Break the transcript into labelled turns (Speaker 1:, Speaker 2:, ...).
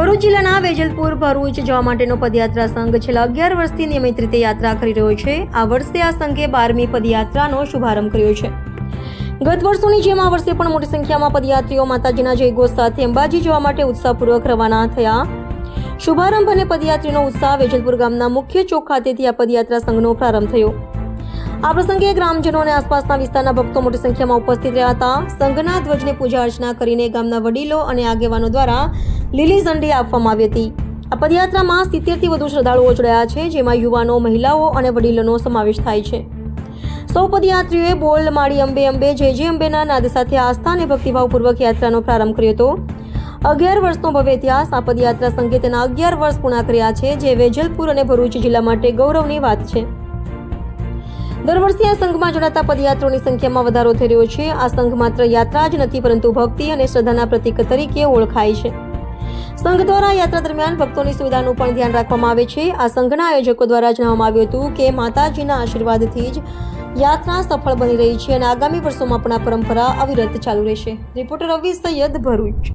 Speaker 1: ભરૂચ જિલ્લાના વેજલપુર ભરૂચ જવા માટેનો પદયાત્રા સંઘ છેલ્લા 11 વર્ષથી નિયમિત રીતે યાત્રા કરી રહ્યો છે। આ વર્ષે આ સંઘે 12મી પદયાત્રાનો શુભારંભ કર્યો છે। ગત વર્ષોની જેમ આ વર્ષે પણ મોટી સંખ્યામાં પદયાત્રીઓ માતાજીના જયઘોષ સાથે અંબાજી જવા માટે ઉત્સાહપૂર્વક રવાના થયા। શુભારંભ અને પદયાત્રીનો ઉત્સાહ વેજલપુર ગામના મુખ્ય ચોક ખાતેથી આ પદયાત્રા સંઘનો પ્રારંભ થયો। આ પ્રસંગે ગ્રામજનો અને આસપાસના વિસ્તારના ભક્તો મોટી સંખ્યામાં ઉપસ્થિત રહ્યા હતા। સંઘના ધ્વજને પૂજા અર્ચના કરીને ગામના વડીલો અને આગેવાનો દ્વારા લીલી ઝંડી આપવામાં આવી હતી। આ પદયાત્રામાં 70થી વધુ શ્રદ્ધાળુઓ જોડાયા છે, જેમાં યુવાનો, મહિલાઓ અને વડીલોનો સમાવેશ થાય છે। સૌ પદયાત્રીઓએ બોલ માળી અંબે અંબે જય જય અંબેના નાદ સાથે આસ્થા અને ભક્તિભાવપૂર્વક યાત્રાનો પ્રારંભ કર્યો હતો। 11 વર્ષનો ભવ્ય ઇતિહાસ આ પદયાત્રા સંઘે તેના 11 વર્ષ પૂર્ણ કર્યા છે, જે વેજલપુર અને ભરૂચ જિલ્લા માટે ગૌરવની વાત છે। દર વર્ષે આ સંઘમાં જોડાતા પદયાત્રીઓની સંખ્યામાં વધારો થઈ રહ્યો છે। આ સંઘ માત્ર યાત્રા જ નથી, પરંતુ ભક્તિ અને શ્રદ્ધાના પ્રતીક તરીકે ઓળખાય છે। સંઘ દ્વારા યાત્રા દરમિયાન ભક્તોની સુવિધાનું પણ ધ્યાન રાખવામાં આવે છે। આ સંઘના આયોજકો દ્વારા જણાવવામાં આવ્યું હતું કે માતાજીના આશીર્વાદથી જ યાત્રા સફળ બની રહી છે અને આગામી વર્ષોમાં પણ આ પરંપરા અવિરત ચાલુ રહેશે। રિપોર્ટર રવિ સૈયદ, ભરૂચ।